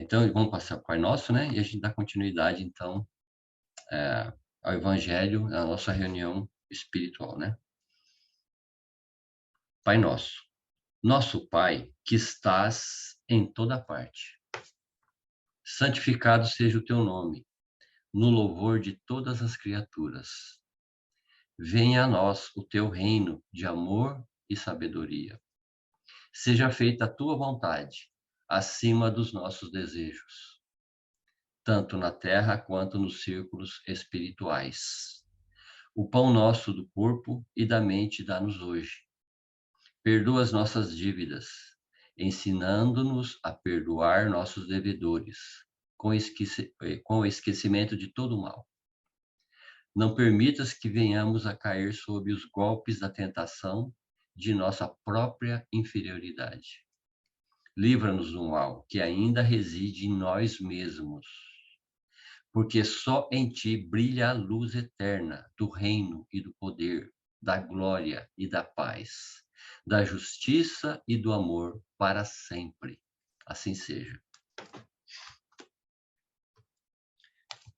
Então, vamos passar para o Pai Nosso, né? E a gente dá continuidade, então, ao Evangelho, à nossa reunião espiritual, né? Pai Nosso. Nosso Pai, que estás em toda parte, santificado seja o teu nome, no louvor de todas as criaturas. Venha a nós o teu reino de amor e sabedoria. Seja feita a tua vontade, acima dos nossos desejos, tanto na terra quanto nos círculos espirituais. O pão nosso do corpo e da mente dá-nos hoje. Perdoa as nossas dívidas, ensinando-nos a perdoar nossos devedores, com o esquecimento de todo o mal. Não permitas que venhamos a cair sob os golpes da tentação de nossa própria inferioridade. Livra-nos do mal que ainda reside em nós mesmos, porque só em ti brilha a luz eterna do reino e do poder, da glória e da paz, da justiça e do amor para sempre. Assim seja.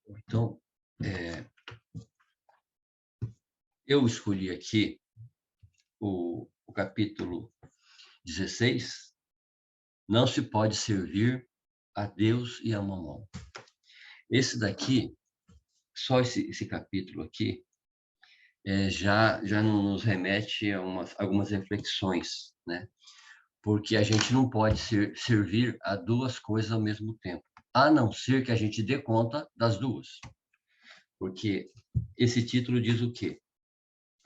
Então, eu escolhi aqui o capítulo 16. Não se pode servir a Deus e a Mamon. Esse daqui, só esse capítulo aqui, já nos remete a algumas reflexões, né? Porque a gente não pode servir a duas coisas ao mesmo tempo, a não ser que a gente dê conta das duas. Porque esse título diz o quê?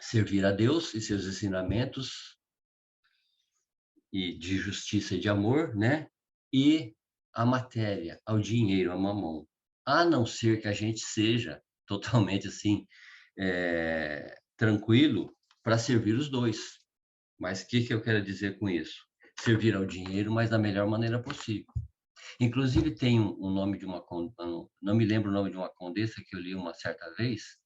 Servir a Deus e seus ensinamentos e de justiça e de amor, né? E a matéria, ao dinheiro, a mamão. A não ser que a gente seja totalmente assim, tranquilo para servir os dois. Mas o que eu quero dizer com isso? Servir ao dinheiro, mas da melhor maneira possível. Inclusive tem um nome de uma, não me lembro o nome de uma condessa que eu li uma certa vez,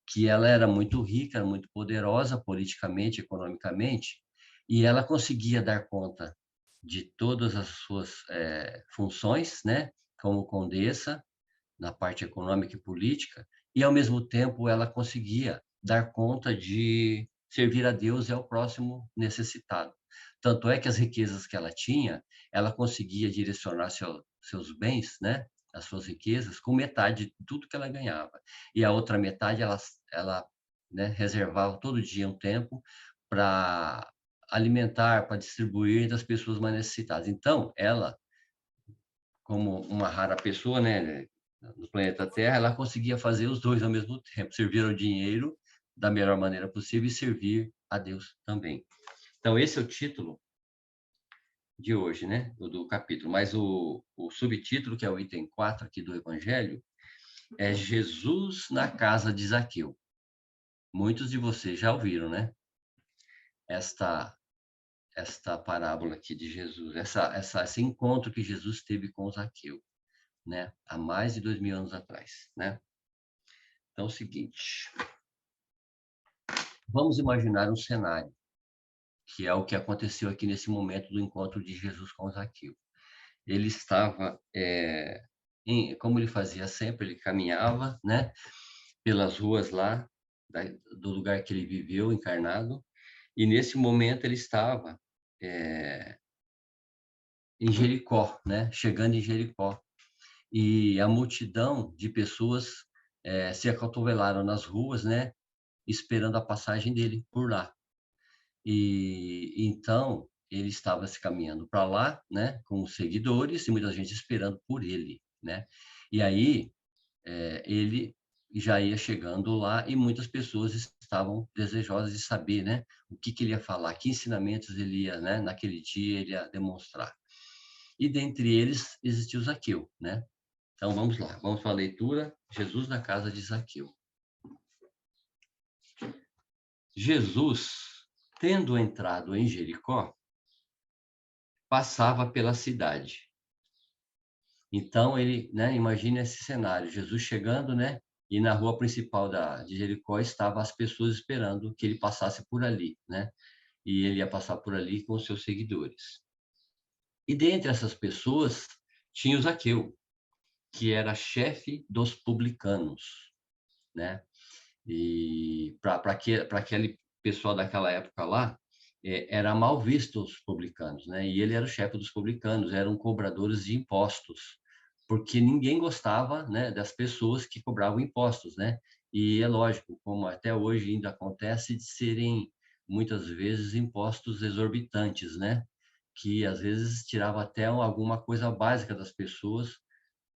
que ela era muito rica, era muito poderosa politicamente, economicamente, e ela conseguia dar conta de todas as suas funções, né, como condessa, na parte econômica e política, e ao mesmo tempo ela conseguia dar conta de servir a Deus e ao próximo necessitado. Tanto é que as riquezas que ela tinha, ela conseguia direcionar seus bens, né, as suas riquezas, com metade de tudo que ela ganhava. E a outra metade ela né, reservava todo dia um tempo para alimentar, para distribuir das pessoas mais necessitadas. Então, ela, como uma rara pessoa, né, no planeta Terra, ela conseguia fazer os dois ao mesmo tempo, servir ao dinheiro da melhor maneira possível e servir a Deus também. Então, esse é o título de hoje, né, do capítulo. Mas o subtítulo, que é o item 4 aqui do Evangelho, é Jesus na casa de Zaqueu. Muitos de vocês já ouviram, né? Esta parábola aqui de Jesus, esse encontro que Jesus teve com Zaqueu, né? Há mais de 2000 anos atrás, né? Então, é o seguinte, vamos imaginar um cenário, que é o que aconteceu aqui nesse momento do encontro de Jesus com Zaqueu. Ele estava, como ele fazia sempre, ele caminhava, né, pelas ruas lá, do lugar que ele viveu, encarnado, e nesse momento ele estava em Jericó, né, chegando em Jericó. E a multidão de pessoas se acotovelaram nas ruas, né, esperando a passagem dele por lá. E então ele estava se caminhando para lá, né, com os seguidores e muita gente esperando por ele, né? E aí ele já ia chegando lá e muitas pessoas estavam desejosas de saber, né, o que ele ia falar, que ensinamentos ele ia, né, naquele dia ele ia demonstrar. E dentre eles existiu Zaqueu, né? Então vamos lá, vamos para a leitura. Jesus na casa de Zaqueu. Jesus, tendo entrado em Jericó, passava pela cidade. Então ele, né, imagina esse cenário, Jesus chegando, né, e na rua principal de Jericó estavam as pessoas esperando que ele passasse por ali, né? E ele ia passar por ali com os seus seguidores. E dentre essas pessoas tinha o Zaqueu, que era chefe dos publicanos, né? E para aquele pessoal daquela época lá, era mal visto os publicanos, né? E ele era o chefe dos publicanos, eram cobradores de impostos, porque ninguém gostava, né, das pessoas que cobravam impostos, né? E é lógico, como até hoje ainda acontece, de serem muitas vezes impostos exorbitantes, né? Que às vezes tirava até alguma coisa básica das pessoas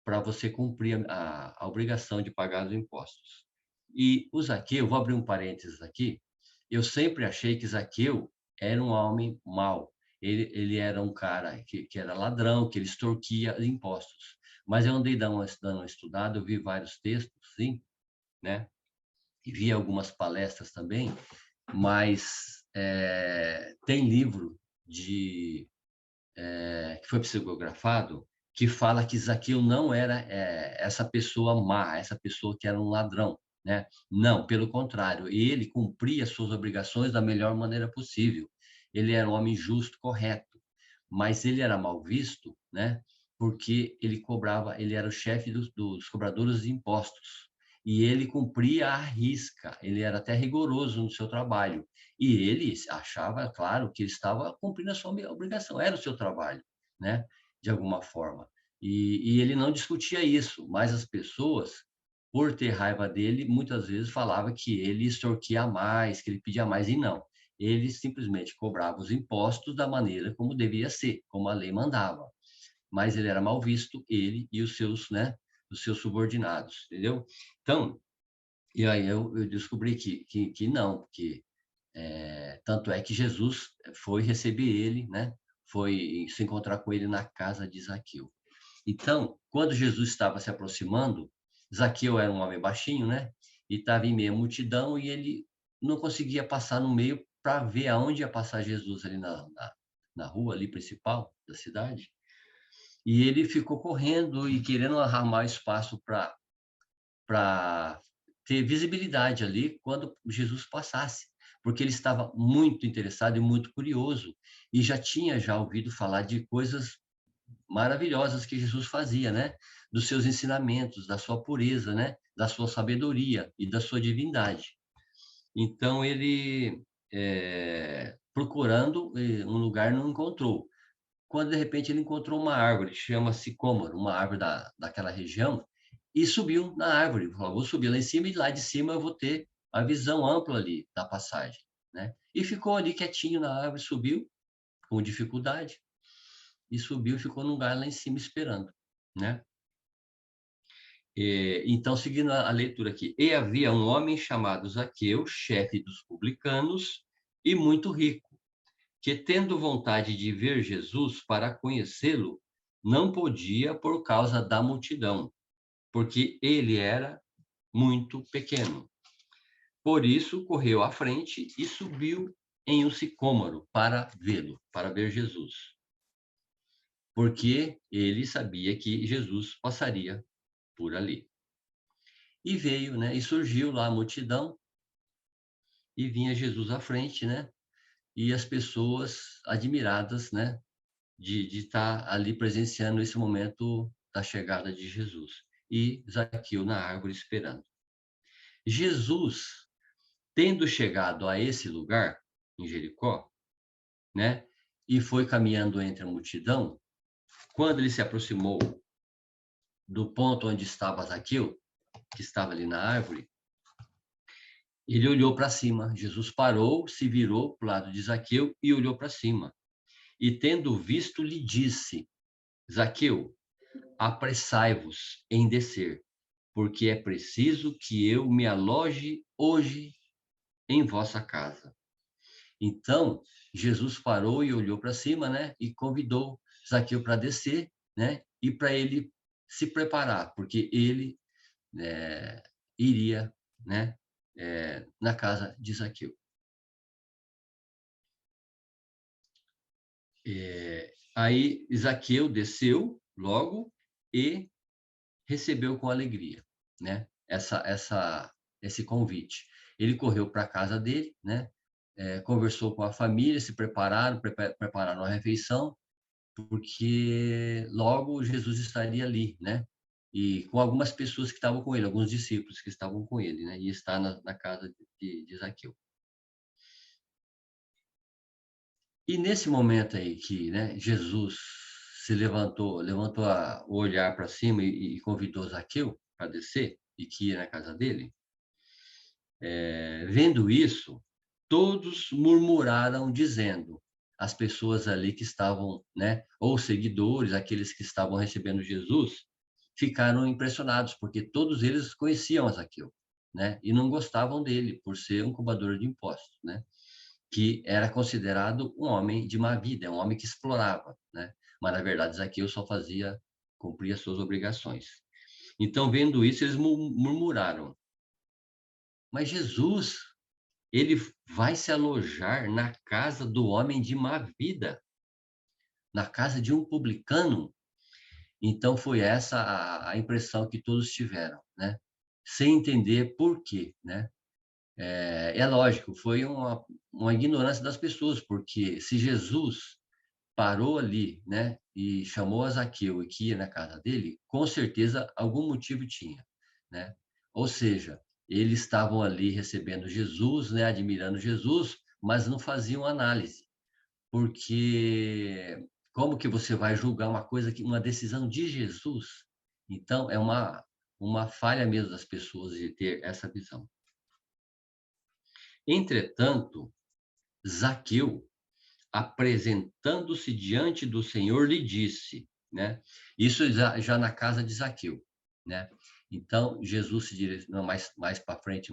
para você cumprir a obrigação de pagar os impostos. E o Zaqueu, vou abrir um parênteses aqui, eu sempre achei que Zaqueu era um homem mau. Ele era um cara que era ladrão, que ele extorquia impostos. Mas eu andei dando uma estudada, eu vi vários textos, sim, né? E vi algumas palestras também, mas tem livro que foi psicografado, que fala que Zaqueu não era essa pessoa má, essa pessoa que era um ladrão, né? Não, pelo contrário, ele cumpria suas obrigações da melhor maneira possível. Ele era um homem justo, correto, mas ele era mal visto, né? Porque ele era o chefe dos cobradores de impostos. E ele cumpria à risca, ele era até rigoroso no seu trabalho. E ele achava, claro, que ele estava cumprindo a sua obrigação, era o seu trabalho, né? De alguma forma. E ele não discutia isso, mas as pessoas, por ter raiva dele, muitas vezes falava que ele extorquia mais, que ele pedia mais, e não. Ele simplesmente cobrava os impostos da maneira como devia ser, como a lei mandava. Mas ele era mal visto, ele e os seus, né, os seus subordinados, entendeu? Então, e aí eu descobri que não, que tanto é que Jesus foi receber ele, né? Foi se encontrar com ele na casa de Zaqueu. Então, quando Jesus estava se aproximando, Zaqueu era um homem baixinho, né? E estava em meio à multidão e ele não conseguia passar no meio para ver aonde ia passar Jesus ali na rua ali principal da cidade. E ele ficou correndo e querendo arrumar espaço para ter visibilidade ali quando Jesus passasse, porque ele estava muito interessado e muito curioso e já ouvido falar de coisas maravilhosas que Jesus fazia, né? Dos seus ensinamentos, da sua pureza, né? Da sua sabedoria e da sua divindade. Então ele procurando um lugar não encontrou. Quando de repente ele encontrou uma árvore, chama-se sicômoro, uma árvore daquela região, e subiu na árvore. Falou, vou subir lá em cima e lá de cima eu vou ter a visão ampla ali da passagem, né? E ficou ali quietinho na árvore, subiu com dificuldade e subiu e ficou num lugar lá em cima esperando, né? Então, seguindo a leitura aqui, e havia um homem chamado Zaqueu, chefe dos publicanos e muito rico, que, tendo vontade de ver Jesus para conhecê-lo, não podia por causa da multidão, porque ele era muito pequeno. Por isso, correu à frente e subiu em um sicômoro para vê-lo, para ver Jesus. Porque ele sabia que Jesus passaria por ali. E veio, né? E surgiu lá a multidão e vinha Jesus à frente, né? E as pessoas admiradas, né? De estar ali presenciando esse momento da chegada de Jesus. E Zaqueu na árvore esperando. Jesus, tendo chegado a esse lugar, em Jericó, né? E foi caminhando entre a multidão, quando ele se aproximou do ponto onde estava Zaqueu, que estava ali na árvore, ele olhou para cima. Jesus parou, se virou para o lado de Zaqueu e olhou para cima. E tendo visto, lhe disse: Zaqueu, apressai-vos em descer, porque é preciso que eu me aloje hoje em vossa casa. Então, Jesus parou e olhou para cima, né? E convidou Zaqueu para descer, né? E para ele se preparar, porque ele iria, né? Na casa de Zaqueu. Aí Zaqueu desceu logo e recebeu com alegria, né? Esse convite. Ele correu para a casa dele, né? Conversou com a família, se prepararam a refeição porque logo Jesus estaria ali, né? E com algumas pessoas que estavam com ele, alguns discípulos que estavam com ele, né? E está na casa de Zaqueu. E nesse momento aí que, né, Jesus se levantou o olhar para cima e convidou Zaqueu para descer e que ia na casa dele, vendo isso, todos murmuraram dizendo, as pessoas ali que estavam, né, ou seguidores, aqueles que estavam recebendo Jesus, ficaram impressionados, porque todos eles conheciam a Zaqueu, né, e não gostavam dele por ser um cobrador de impostos, né, que era considerado um homem de má vida, um homem que explorava, né, mas na verdade Zaqueu só cumpria suas obrigações. Então, vendo isso, eles murmuraram. Mas Jesus, ele vai se alojar na casa do homem de má vida, na casa de um publicano. Então foi essa a impressão que todos tiveram, né? Sem entender por quê, né? É lógico, foi uma ignorância das pessoas, porque se Jesus parou ali, né, e chamou a Zaqueu e que ia na casa dele, com certeza algum motivo tinha, né? Ou seja, eles estavam ali recebendo Jesus, né, admirando Jesus, mas não faziam análise, porque como que você vai julgar uma decisão de Jesus? Então é uma falha mesmo das pessoas de ter essa visão. Entretanto, Zaqueu, apresentando-se diante do Senhor, lhe disse, né? Isso já na casa de Zaqueu, né? Então, Jesus se direcionou mais para frente,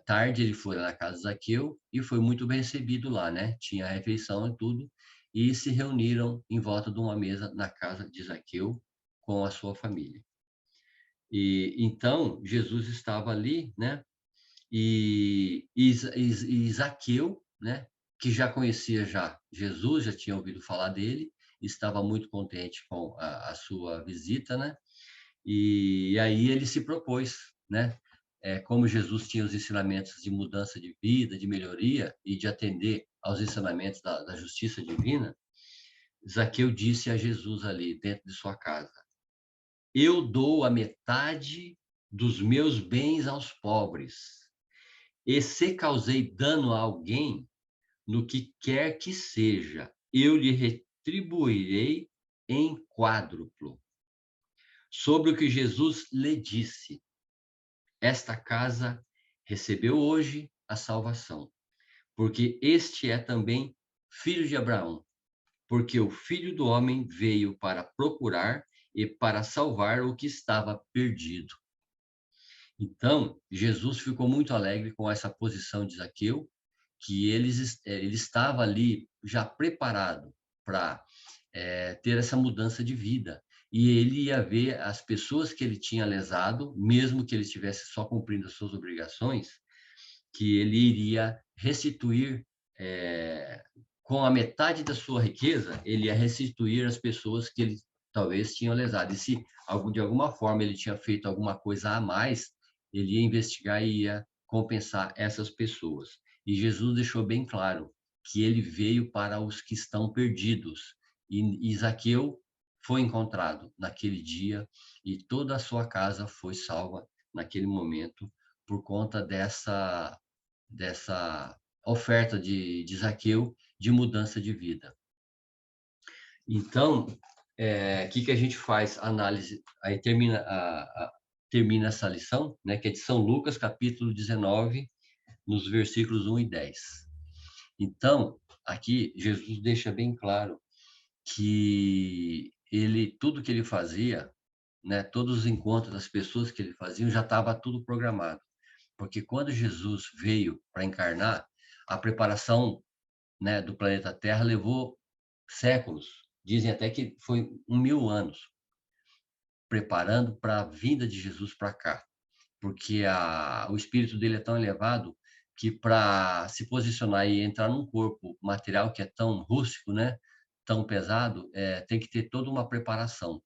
tarde, ele foi lá na casa de Zaqueu e foi muito bem recebido lá, né? Tinha refeição e tudo, e se reuniram em volta de uma mesa na casa de Zaqueu com a sua família. E então, Jesus estava ali, né? E Zaqueu, né, que já conhecia Jesus, já tinha ouvido falar dele, estava muito contente com a sua visita, né? E aí ele se propôs, né? Como Jesus tinha os ensinamentos de mudança de vida, de melhoria e de atender aos ensinamentos da justiça divina, Zaqueu disse a Jesus ali dentro de sua casa: eu dou a metade dos meus bens aos pobres. E se causei dano a alguém, no que quer que seja, eu lhe retribuirei em quádruplo. Sobre o que Jesus lhe disse, esta casa recebeu hoje a salvação, porque este é também filho de Abraão, porque o Filho do Homem veio para procurar e para salvar o que estava perdido. Então, Jesus ficou muito alegre com essa posição de Zaqueu, que ele estava ali já preparado para ter essa mudança de vida. E ele ia ver as pessoas que ele tinha lesado, mesmo que ele estivesse só cumprindo as suas obrigações, que ele iria restituir, com a metade da sua riqueza, ele ia restituir as pessoas que ele talvez tinha lesado. E se de alguma forma ele tinha feito alguma coisa a mais, ele ia investigar e ia compensar essas pessoas. E Jesus deixou bem claro que ele veio para os que estão perdidos. E Zaqueu foi encontrado naquele dia e toda a sua casa foi salva naquele momento por conta dessa oferta de Zaqueu de mudança de vida. Então, o que a gente faz? Análise, aí termina essa lição, né, que é de São Lucas, capítulo 19, nos versículos 1 e 10. Então, aqui, Jesus deixa bem claro que tudo que ele fazia, né, todos os encontros das pessoas que ele fazia, já estava tudo programado. Porque quando Jesus veio para encarnar, a preparação, né, do planeta Terra levou séculos. Dizem até que foi 1000 anos preparando para a vinda de Jesus para cá. Porque o espírito dele é tão elevado que para se posicionar e entrar num corpo material que é tão rústico, né, tão pesado, tem que ter toda uma preparação.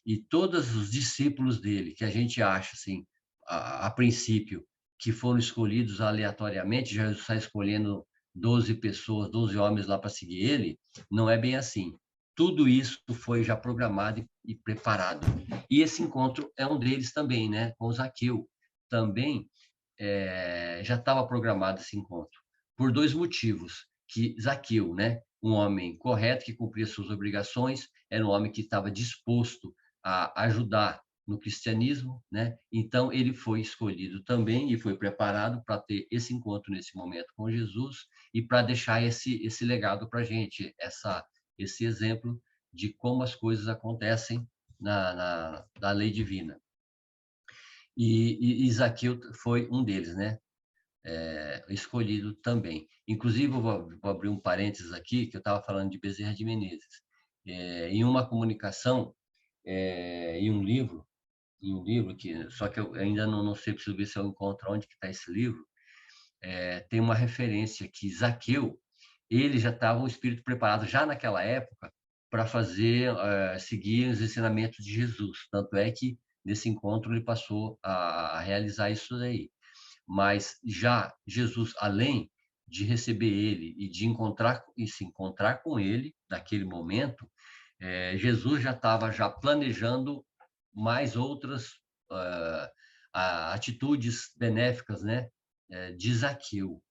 E todos os discípulos dele, que a gente acha, assim, a princípio, que foram escolhidos aleatoriamente, já está escolhendo 12 pessoas, 12 homens lá para seguir ele, não é bem assim. tudo isso foi já programado e preparado. E esse encontro é um deles também, né? Com o Zaqueu. Também já estava programado esse encontro, por dois motivos. Que Zaqueu, né? Um homem correto, que cumpria suas obrigações, era um homem que estava disposto a ajudar no cristianismo, né? Então ele foi escolhido também e foi preparado para ter esse encontro nesse momento com Jesus e para deixar esse legado para a gente, esse exemplo de como as coisas acontecem na lei divina. E Zaqueu foi um deles, né? Escolhido também. Inclusive, eu vou abrir um parênteses aqui, que eu estava falando de Bezerra de Menezes. Em uma comunicação, em um livro que só que eu ainda não sei, preciso ver se eu encontro onde que está esse livro. Tem uma referência que Zaqueu, ele já estava um espírito preparado já naquela época para fazer seguir os ensinamentos de Jesus. Tanto é que nesse encontro ele passou a realizar isso daí. Mas já Jesus, além de receber ele e de se encontrar com ele naquele momento, Jesus já estava já planejando mais outras uh, atitudes benéficas, né, de Zaqueu.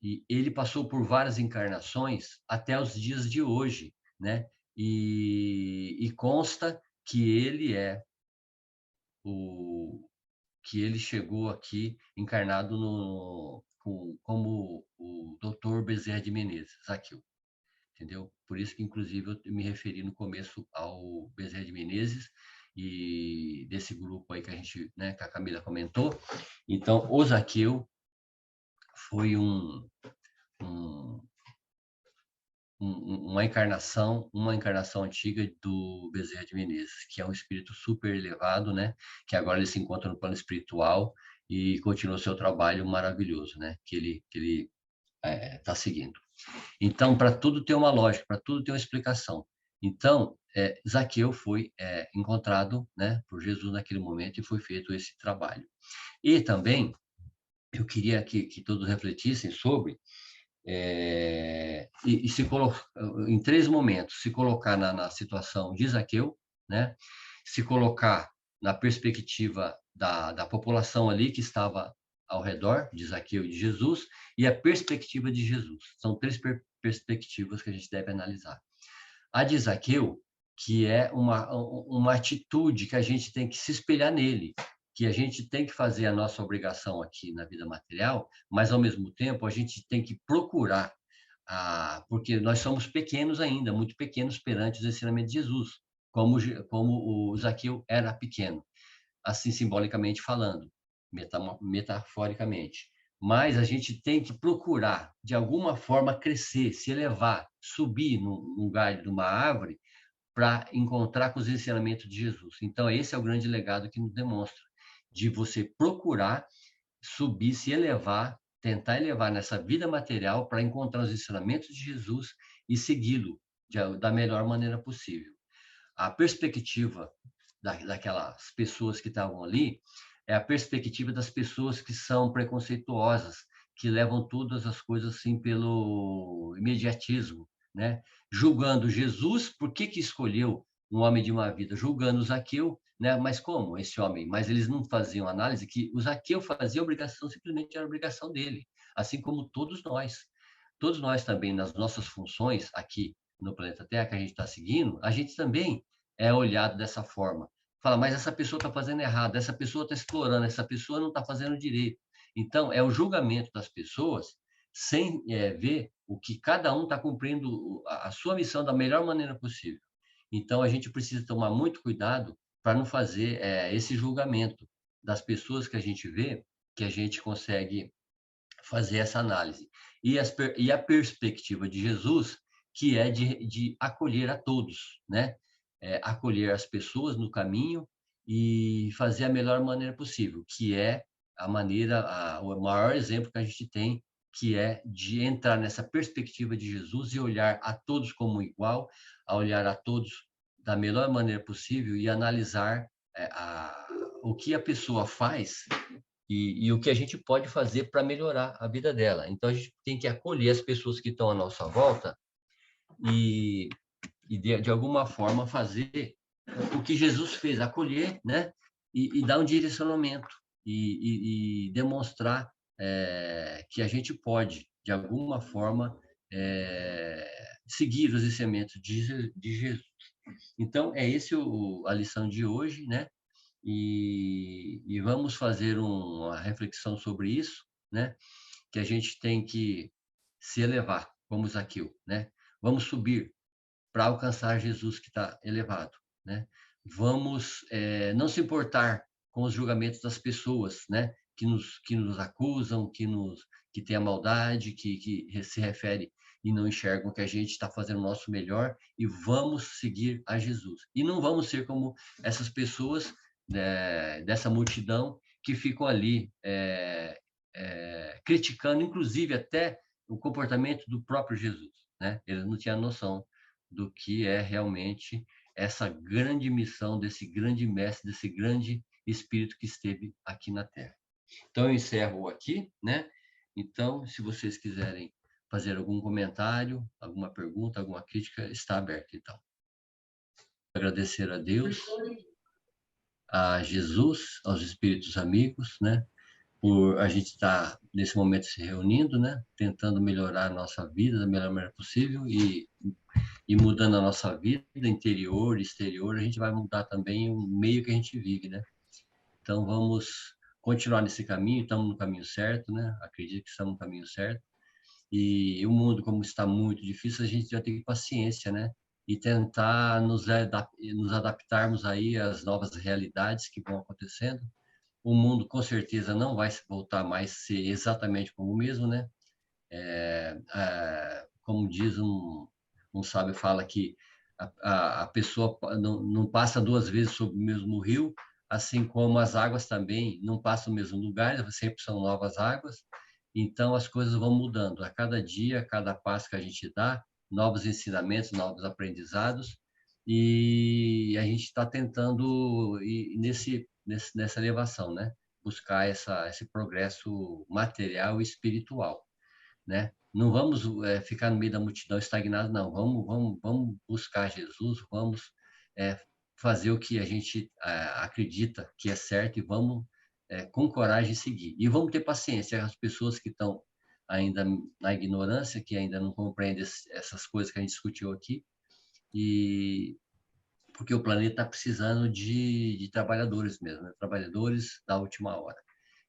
E ele passou por várias encarnações até os dias de hoje, né? E consta que o que ele chegou aqui encarnado como o Dr. Bezerra de Menezes, Zaqueu, entendeu? Por isso que, inclusive, eu me referi no começo ao Bezerra de Menezes e desse grupo aí que a gente, né, que a Camila comentou. Então, o Zaqueu foi um, uma encarnação antiga do Bezerra de Menezes, que é um espírito super elevado, né? Que agora ele se encontra no plano espiritual e continua o seu trabalho maravilhoso, né? Que ele está seguindo. Então, para tudo tem uma lógica, para tudo tem uma explicação. Então, Zaqueu foi encontrado, né, por Jesus naquele momento e foi feito esse trabalho. E também eu queria que todos refletissem sobre e se em três momentos, se colocar na situação de Zaqueu, né? Se colocar na perspectiva da população ali que estava ao redor de Zaqueu e de Jesus, e a perspectiva de Jesus. São três perspectivas que a gente deve analisar. A de Zaqueu, que é uma atitude que a gente tem que se espelhar nele, que a gente tem que fazer a nossa obrigação aqui na vida material, mas, ao mesmo tempo, a gente tem que procurar, porque nós somos pequenos ainda, muito pequenos perante os ensinamentos de Jesus, como o Zaqueu era pequeno, assim, simbolicamente falando, metaforicamente. Mas a gente tem que procurar, de alguma forma, crescer, se elevar, subir num galho de uma árvore para encontrar com os ensinamentos de Jesus. Então, esse é o grande legado que nos demonstra, de você procurar subir, se elevar, tentar elevar nessa vida material para encontrar os ensinamentos de Jesus e segui-lo da melhor maneira possível. A perspectiva daquelas pessoas que estavam ali é a perspectiva das pessoas que são preconceituosas, que levam todas as coisas assim pelo imediatismo, né? Julgando Jesus, por que escolheu um homem de uma vida? Julgando o Zaqueu, né? Mas como esse homem? Mas eles não faziam análise que o Zaqueu fazia a obrigação, simplesmente era a obrigação dele, assim como todos nós. Todos nós também, nas nossas funções aqui no planeta Terra que a gente está seguindo, a gente também é olhado dessa forma. Fala, mas essa pessoa está fazendo errado, essa pessoa está explorando, essa pessoa não está fazendo direito. Então, é o julgamento das pessoas sem ver o que cada um está cumprindo a sua missão da melhor maneira possível. Então, a gente precisa tomar muito cuidado para não fazer esse julgamento das pessoas que a gente vê, que a gente consegue fazer essa análise. E a perspectiva de Jesus, que é de acolher a todos, né? Acolher as pessoas no caminho e fazer a melhor maneira possível, que é o maior exemplo que a gente tem, que é de entrar nessa perspectiva de Jesus e olhar a todos como igual, a olhar a todos da melhor maneira possível e analisar o que a pessoa faz e o que a gente pode fazer para melhorar a vida dela. Então, a gente tem que acolher as pessoas que estão à nossa volta e e de alguma forma fazer o que Jesus fez, acolher, né? E dar um direcionamento e demonstrar que a gente pode, de alguma forma, seguir os ensinamentos de Jesus. Então, é esse a lição de hoje, né? E vamos fazer uma reflexão sobre isso, né? Que a gente tem que se elevar, como Zaqueu, né? Vamos subir para alcançar Jesus que está elevado, né? Vamos não se importar com os julgamentos das pessoas, né? Que nos acusam, que tem a maldade, que se refere e não enxergam que a gente está fazendo o nosso melhor, e vamos seguir a Jesus. E não vamos ser como essas pessoas, né, dessa multidão que ficam ali criticando, inclusive até o comportamento do próprio Jesus, né? Eles não tinham noção do que é realmente essa grande missão desse grande mestre, desse grande espírito que esteve aqui na Terra. Então, eu encerro aqui, né? Então, se vocês quiserem fazer algum comentário, alguma pergunta, alguma crítica, está aberto, então. Agradecer a Deus, a Jesus, aos espíritos amigos, né? Por a gente estar nesse momento se reunindo, né? Tentando melhorar a nossa vida da melhor maneira possível e mudando a nossa vida interior, exterior, a gente vai mudar também o meio que a gente vive, né? Então vamos continuar nesse caminho, estamos no caminho certo, né? Acredito que estamos no caminho certo. E o mundo, como está muito difícil, a gente vai ter paciência, né? E tentar nos adaptarmos aí às novas realidades que vão acontecendo. O mundo, com certeza, não vai voltar mais a ser exatamente como o mesmo, né? Como diz um sábio, fala que a pessoa não passa duas vezes sobre o mesmo rio, assim como as águas também não passam no mesmo lugar, sempre são novas águas. Então, as coisas vão mudando. A cada dia, a cada passo que a gente dá, novos ensinamentos, novos aprendizados, e a gente está tentando ir nessa elevação, né? Buscar esse progresso material e espiritual, né? Não vamos ficar no meio da multidão estagnado, não. Vamos buscar Jesus, vamos fazer o que a gente acredita que é certo e vamos com coragem seguir. E vamos ter paciência. As pessoas que estão ainda na ignorância, que ainda não compreendem essas coisas que a gente discutiu aqui, e porque o planeta está precisando de trabalhadores mesmo, né? Trabalhadores da última hora.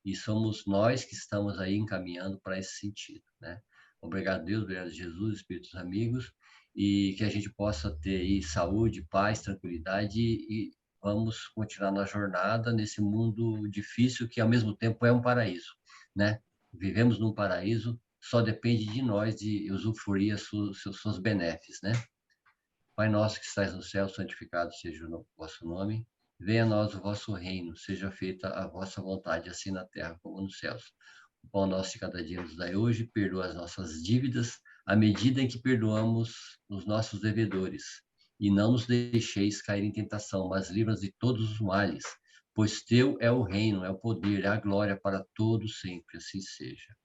E somos nós que estamos aí encaminhando para esse sentido, né? Obrigado, Deus, obrigado, Jesus, espíritos amigos, e que a gente possa ter aí saúde, paz, tranquilidade e vamos continuar na jornada nesse mundo difícil que, ao mesmo tempo, é um paraíso, né? Vivemos num paraíso, só depende de nós de usufruir seus benéficos, né? Pai nosso que estais no céu, santificado seja o vosso nome. Venha a nós o vosso reino, seja feita a vossa vontade, assim na terra como nos céus. O pão nosso de cada dia nos dai hoje, perdoa as nossas dívidas, à medida em que perdoamos os nossos devedores. E não nos deixeis cair em tentação, mas livra-nos de todos os males, pois teu é o reino, é o poder, é a glória para todos sempre, assim seja.